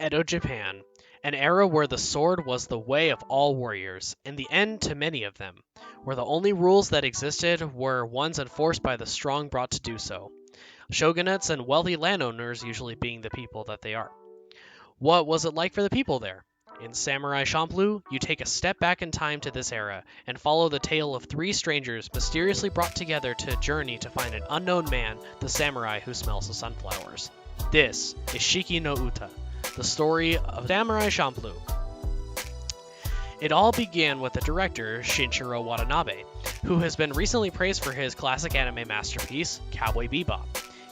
Edo Japan, an era where the sword was the way of all warriors, and the end to many of them, where the only rules that existed were ones enforced by the strong brought to do so, shogunates and wealthy landowners usually being the people that they are. What was it like for the people there? In Samurai Champloo, you take a step back in time to this era and follow the tale of three strangers mysteriously brought together to journey to find an unknown man, the samurai who smells the sunflowers. This is Shiki no Uta, the story of Samurai Champloo. It all began with the director, Shinichiro Watanabe, who has been recently praised for his classic anime masterpiece, Cowboy Bebop.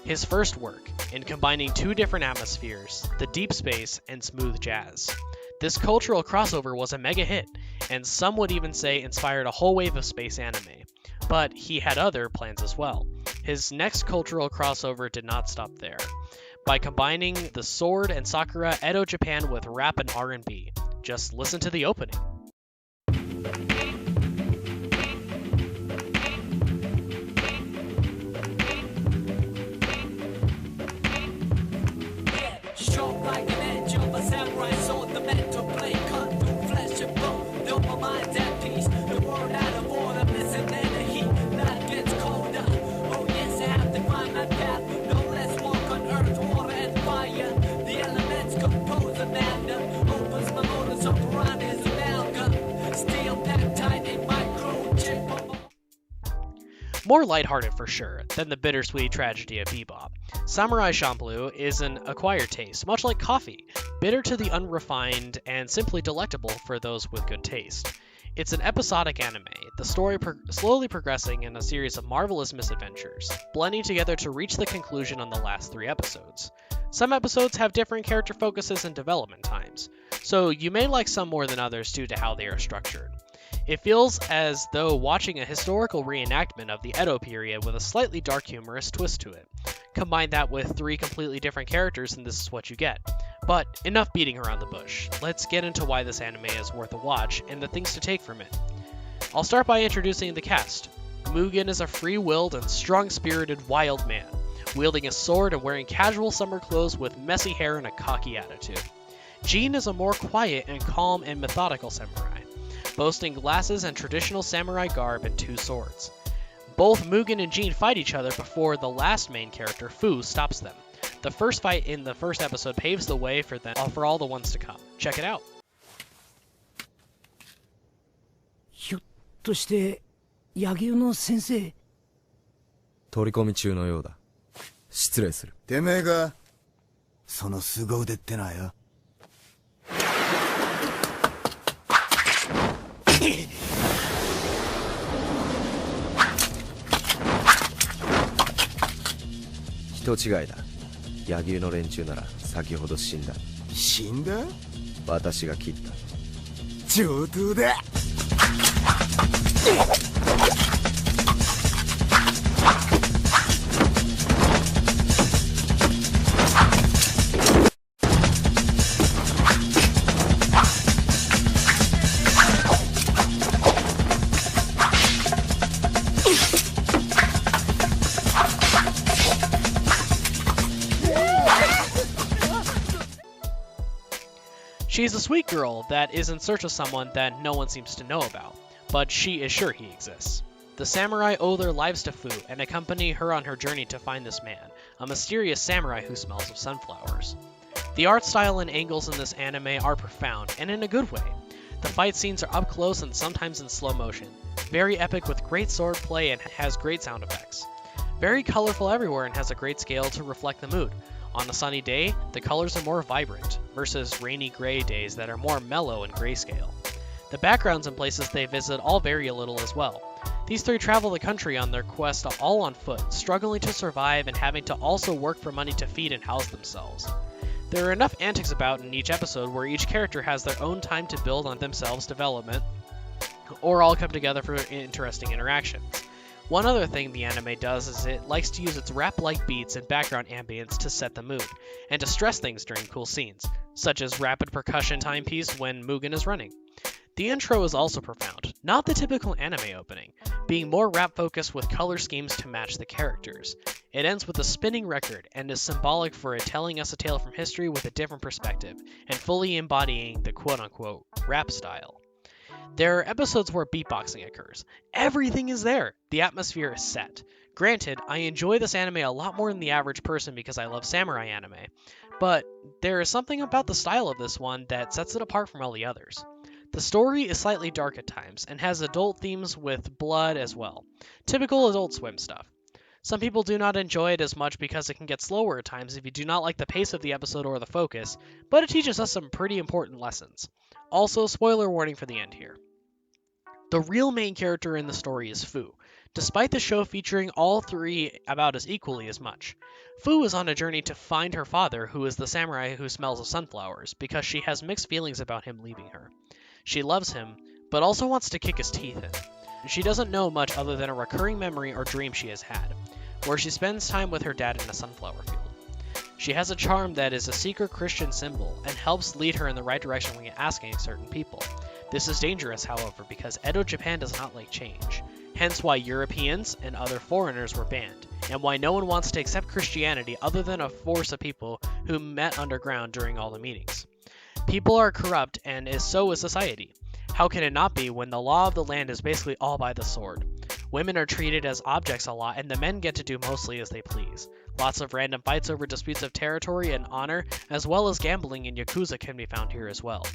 His first work, in combining two different atmospheres, the deep space and smooth jazz. This cultural crossover was a mega hit, and some would even say inspired a whole wave of space anime. But he had other plans as well. His next cultural crossover did not stop there, by combining the sword and Sakura Edo Japan with rap and R&B. Just listen to the opening. Strong like an edge of a samurai sword, the mental blade cut through flesh and bone. Though my mind's at peace, the world out of order, missing in the heat, life gets colder. Oh yes, I have to find my path, no less walk on earth, water and fire. The elements compose an anthem, opens my motor so around is an amalgam. Steel packed tight in microchip. More lighthearted for sure than the bittersweet tragedy of Bebop. Samurai Champloo is an acquired taste, much like coffee, bitter to the unrefined and simply delectable for those with good taste. It's an episodic anime, the story slowly progressing in a series of marvelous misadventures, blending together to reach the conclusion on the last 3 episodes. Some episodes have different character focuses and development times, so you may like some more than others due to how they are structured. It feels as though watching a historical reenactment of the Edo period with a slightly dark humorous twist to it. Combine that with 3 completely different characters and this is what you get. But enough beating around the bush. Let's get into why this anime is worth a watch and the things to take from it. I'll start by introducing the cast. Mugen is a free-willed and strong-spirited wild man, wielding a sword and wearing casual summer clothes with messy hair and a cocky attitude. Jin is a more quiet and calm and methodical samurai, boasting glasses and traditional samurai garb and 2 swords. Both Mugen and Jin fight each other before the last main character, Fu, stops them. The first fight in the first episode paves the way for them for all the ones to come. Check it out. ひょっとして柳生の先生。取り込み中のようだ。失礼する。てめえがその凄腕ってのはよ。人違いだ。柳生の連中なら先ほど死んだ。死んだ？私が切った。上等だ。She's a sweet girl that is in search of someone that no one seems to know about, but she is sure he exists. The samurai owe their lives to Fu and accompany her on her journey to find this man, a mysterious samurai who smells of sunflowers. The art style and angles in this anime are profound, and in a good way. The fight scenes are up close and sometimes in slow motion, very epic with great sword play and has great sound effects. Very colorful everywhere and has a great scale to reflect the mood. On a sunny day, the colors are more vibrant, versus rainy gray days that are more mellow and grayscale. The backgrounds and places they visit all vary a little as well. These 3 travel the country on their quest all on foot, struggling to survive and having to also work for money to feed and house themselves. There are enough antics about in each episode where each character has their own time to build on themselves' development, or all come together for interesting interactions. One other thing the anime does is it likes to use its rap-like beats and background ambience to set the mood, and to stress things during cool scenes, such as rapid percussion timepiece when Mugen is running. The intro is also profound, not the typical anime opening, being more rap-focused with color schemes to match the characters. It ends with a spinning record and is symbolic for it telling us a tale from history with a different perspective and fully embodying the quote-unquote rap style. There are episodes where beatboxing occurs. Everything is there. The atmosphere is set. Granted, I enjoy this anime a lot more than the average person because I love samurai anime, but there is something about the style of this one that sets it apart from all the others. The story is slightly dark at times and has adult themes with blood as well. Typical Adult Swim stuff. Some people do not enjoy it as much because it can get slower at times if you do not like the pace of the episode or the focus, but it teaches us some pretty important lessons. Also, spoiler warning for the end here. The real main character in the story is Fu, despite the show featuring all three about as equally as much. Fu is on a journey to find her father, who is the samurai who smells of sunflowers, because she has mixed feelings about him leaving her. She loves him, but also wants to kick his teeth in. She doesn't know much other than a recurring memory or dream she has had, where she spends time with her dad in a sunflower field. She has a charm that is a secret Christian symbol and helps lead her in the right direction when asking certain people. This is dangerous, however, because Edo Japan does not like change, hence why Europeans and other foreigners were banned, and why no one wants to accept Christianity other than a force of people who met underground during all the meetings. People are corrupt, and so is society. How can it not be when the law of the land is basically all by the sword? Women are treated as objects a lot, and the men get to do mostly as they please. Lots of random fights over disputes of territory and honor, as well as gambling and Yakuza can be found here as well.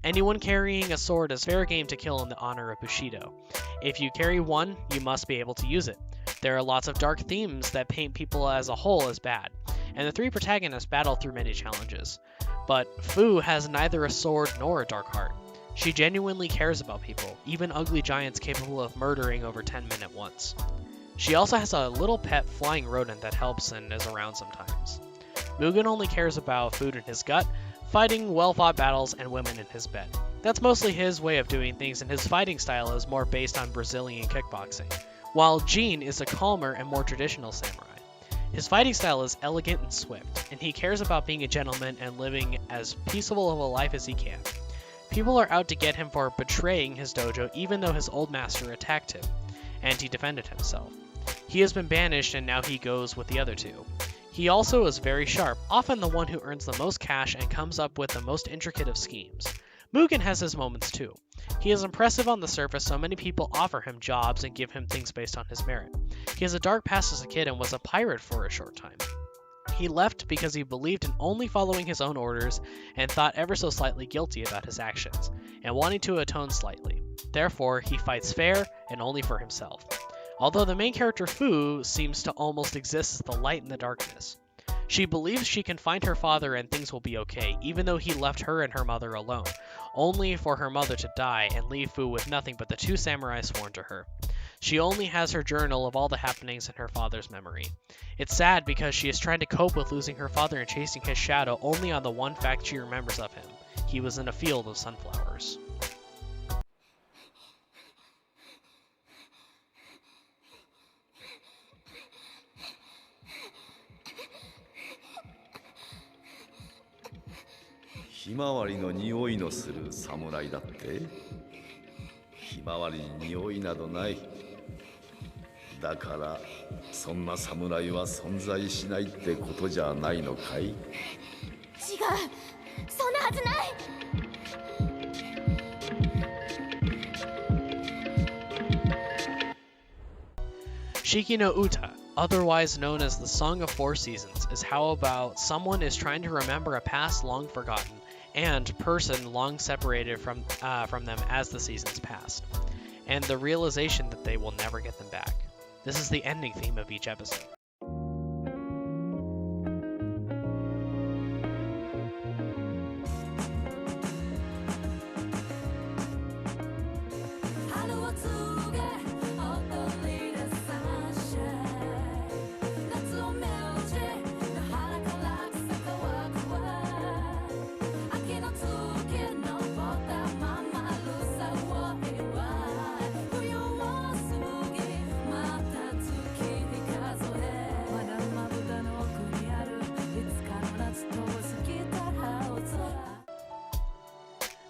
Anyone carrying a sword is fair game to kill in the honor of Bushido. If you carry one, you must be able to use it. There are lots of dark themes that paint people as a whole as bad, and the three protagonists battle through many challenges. But Fu has neither a sword nor a dark heart. She genuinely cares about people, even ugly giants capable of murdering over 10 men at once. She also has a little pet flying rodent that helps and is around sometimes. Mugen only cares about food in his gut, fighting well-fought battles, and women in his bed. That's mostly his way of doing things, and his fighting style is more based on Brazilian kickboxing, while Jin is a calmer and more traditional samurai. His fighting style is elegant and swift, and he cares about being a gentleman and living as peaceful of a life as he can. People are out to get him for betraying his dojo even though his old master attacked him, and he defended himself. He has been banished and now he goes with the other two. He also is very sharp, often the one who earns the most cash and comes up with the most intricate of schemes. Mugen has his moments too. He is impressive on the surface, so many people offer him jobs and give him things based on his merit. He has a dark past as a kid and was a pirate for a short time. He left because he believed in only following his own orders and thought ever so slightly guilty about his actions, and wanting to atone slightly. Therefore, he fights fair and only for himself. Although the main character Fu seems to almost exist as the light in the darkness. She believes she can find her father and things will be okay, even though he left her and her mother alone, only for her mother to die and leave Fu with nothing but the two samurai sworn to her. She only has her journal of all the happenings in her father's memory. It's sad because she is trying to cope with losing her father and chasing his shadow only on the one fact she remembers of him. He was in a field of sunflowers.「ひまわりの匂いのする侍だって?ひまわりに匂いなどない。だからそんな侍は存在しないってことじゃないのかい?」違う、そんなはずない。Shiki no Uta, otherwise known as the Song of Four Seasons, is how about someone is trying to remember a past long forgotten and person long separated from them as the seasons passed, and the realization that they will never get them back. This is the ending theme of each episode.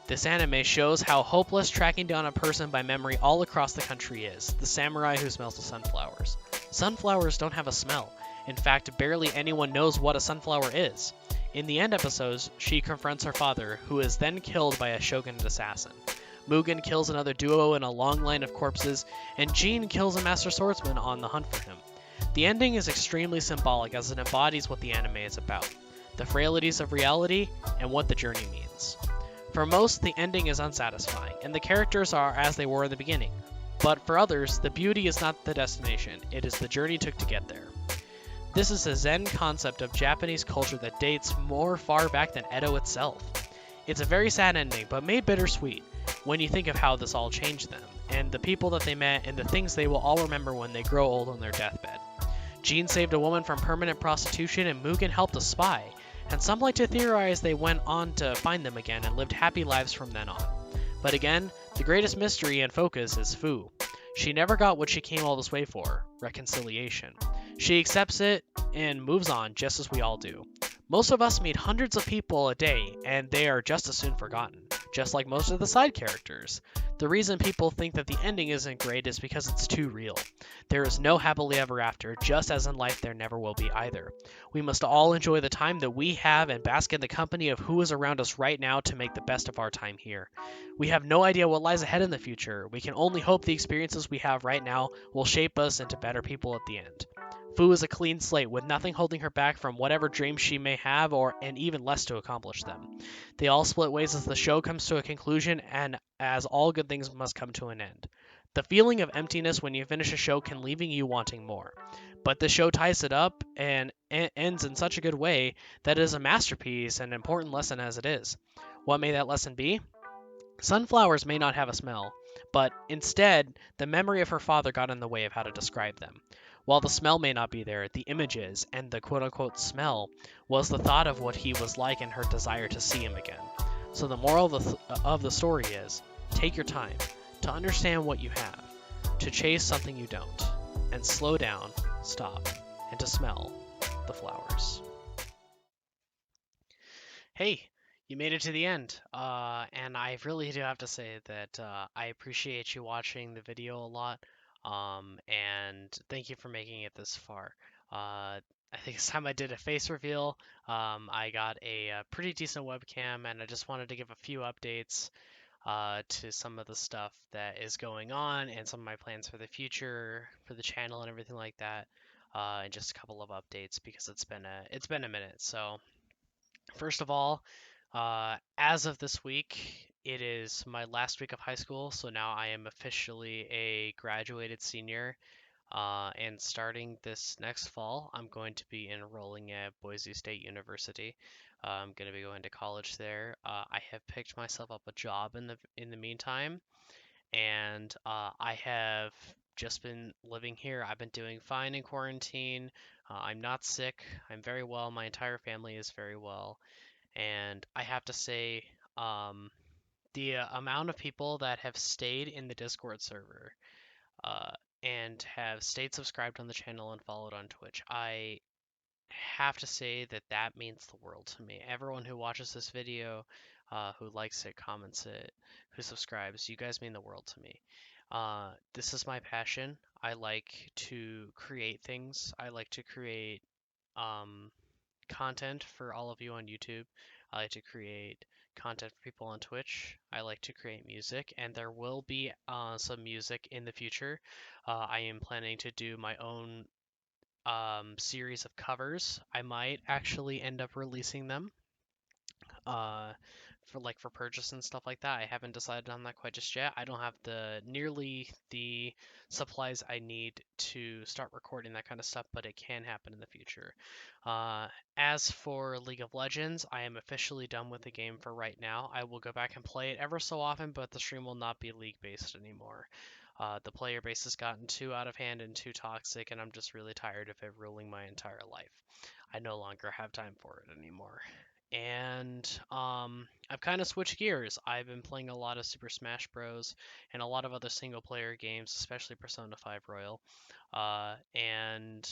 This anime shows how hopeless tracking down a person by memory all across the country is, the samurai who smells the sunflowers. Sunflowers don't have a smell, In fact, barely anyone knows what a sunflower is. In the end episodes, she confronts her father, who is then killed by a shogunate assassin. Mugen kills another duo in a long line of corpses, and Jean kills a master swordsman on the hunt for him. The ending is extremely symbolic as it embodies what the anime is about, the frailties of reality and what the journey means. For most, the ending is unsatisfying, and the characters are as they were in the beginning. But for others, the beauty is not the destination, it is the journey took to get there. This is a Zen concept of Japanese culture that dates more far back than Edo itself. It's a very sad ending, but made bittersweet when you think of how this all changed them, and the people that they met, and the things they will all remember when they grow old on their deathbed. Jean saved a woman from permanent prostitution, and Mugen helped a spy, and some like to theorize they went on to find them again and lived happy lives from then on. But again, the greatest mystery and focus is Fu. She never got what she came all this way for, reconciliation. She accepts it and moves on just as we all do. Most of us meet hundreds of people a day, and they are just as soon forgotten, just like most of the side characters. The reason people think that the ending isn't great is because it's too real. There is no happily ever after, just as in life there never will be either. We must all enjoy the time that we have and bask in the company of who is around us right now to make the best of our time here. We have no idea what lies ahead in the future. We can only hope the experiences we have right now will shape us into better people at the end. Fu is a clean slate with nothing holding her back from whatever dreams she may have and even less to accomplish them. They all split ways as the show comes to a conclusion and as all good things must come to an end. The feeling of emptiness when you finish a show can leaving you wanting more. But the show ties it up and ends in such a good way that it is a masterpiece and an important lesson as it is. What may that lesson be? Sunflowers may not have a smell, but instead, the memory of her father got in the way of how to describe them. While the smell may not be there, the images and the quote unquote smell was the thought of what he was like and her desire to see him again. So the moral of the story is take your time to understand what you have, to chase something you don't, and slow down, stop, and to smell the flowers. Hey, you made it to the end, and I really do have to say that I appreciate you watching the video a lot, and thank you for making it this far. I think this time I did a face reveal. I got a pretty decent webcam, and I just wanted to give a few updates to some of the stuff that is going on and some of my plans for the future for the channel and everything like that, and just a couple of updates because it's been a minute. So first of all, as of this week, it is my last week of high school, so now I am officially a graduated senior. And starting this next fall, I'm going to be enrolling at Boise State University. I'm going to be going to college there. I have picked myself up a job in the meantime, and I have just been living here. I've been doing fine in quarantine. I'm not sick. I'm very well. My entire family is very well. And I have to say, the amount of people that have stayed in the Discord server uh, and have stayed subscribed on the channel and followed on Twitch, I have to say that that means the world to me. Everyone who watches this video, who likes it, comments it, who subscribes, you guys mean the world to me. This is my passion. I like to create things. I like to create um, content for all of you on YouTube. I like to create content for people on Twitch. I like to create music, and there will be some music in the future. I am planning to do my own series of covers. I might actually end up releasing them uh, for purchase and stuff like that. I haven't decided on that quite just yet. I don't have nearly the supplies I need to start recording that kind of stuff, but it can happen in the future. Uh, as for League of Legends, I am officially done with the game for right now. I will go back and play it ever so often, but the stream will not be league based anymore. The player base has gotten too out of hand and too toxic, and I'm just really tired of it ruling my entire life. I no longer have time for it anymore. And I've kind of switched gears. I've been playing a lot of Super Smash Bros. And a lot of other single player games, especially Persona 5 Royal. And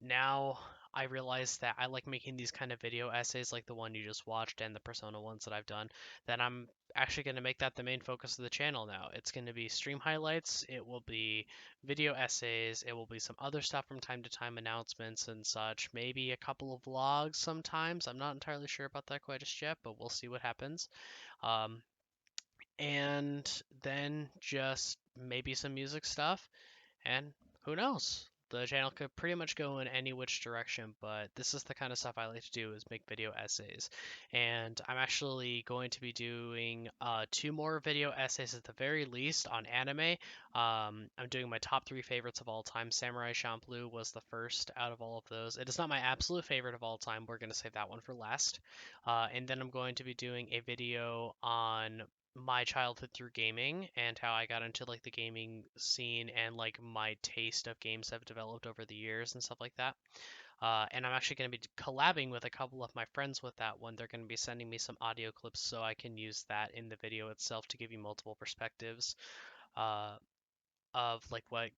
now I realized that I like making these kind of video essays like the one you just watched and the Persona ones that I've done, that I'm actually going to make that the main focus of the channel now. It's going to be stream highlights, it will be video essays, it will be some other stuff from time to time, announcements and such, maybe a couple of vlogs sometimes. I'm not entirely sure about that quite just yet, but we'll see what happens. Um, and then just maybe some music stuff, and who knows? The channel could pretty much go in any which direction, but this is the kind of stuff I like to do, is make video essays. And I'm actually going to be doing 2 more video essays at the very least on anime. I'm doing my top 3 favorites of all time. Samurai Champloo was the first out of all of those. It is not my absolute favorite of all time. We're going to save that one for last. And then I'm going to be doing a video on my childhood through gaming and how I got into like the gaming scene, and like my taste of games have developed over the years and stuff like that. And I'm actually going to be collabing with a couple of my friends with that one. They're going to be sending me some audio clips so I can use that in the video itself to give you multiple perspectives uh, of like what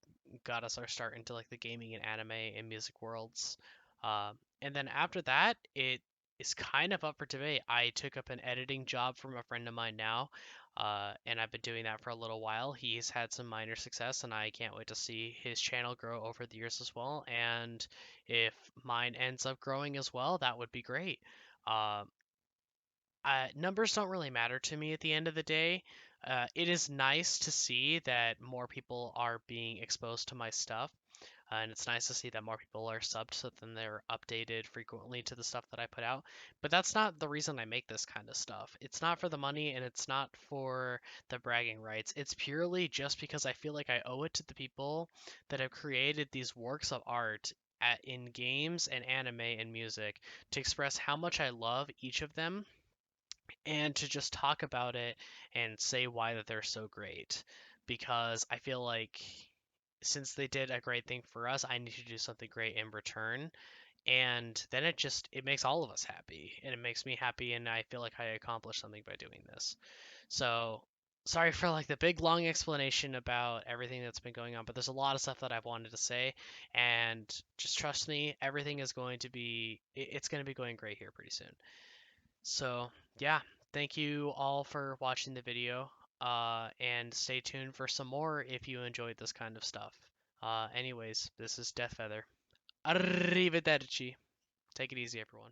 got us our start into like the gaming and anime and music worlds. And then after that, it is kind of up for debate. I took up an editing job from a friend of mine now, and I've been doing that for a little while. He's had some minor success, and I can't wait to see his channel grow over the years as well. And if mine ends up growing as well, that would be great. Uh, Numbers don't really matter to me at the end of the day. It is nice to see that more people are being exposed to my stuff, and it's nice to see that more people are subbed so then they're updated frequently to the stuff that I put out. But that's not the reason I make this kind of stuff. It's not for the money and it's not for the bragging rights. It's purely just because I feel like I owe it to the people that have created these works of art in games and anime and music to express how much I love each of them, and to just talk about it and say why that they're so great, because I feel like since they did a great thing for us, I need to do something great in return. And then it makes all of us happy, and it makes me happy, and I feel like I accomplished something by doing this. So sorry for like the big long explanation about everything that's been going on, but there's a lot of stuff that I've wanted to say, and just trust me, everything is going to be it's going to be going great here pretty soon. So, yeah, thank you all for watching the video, and stay tuned for some more if you enjoyed this kind of stuff. Anyways, this is Death Feather. Arrivederci. Take it easy, everyone.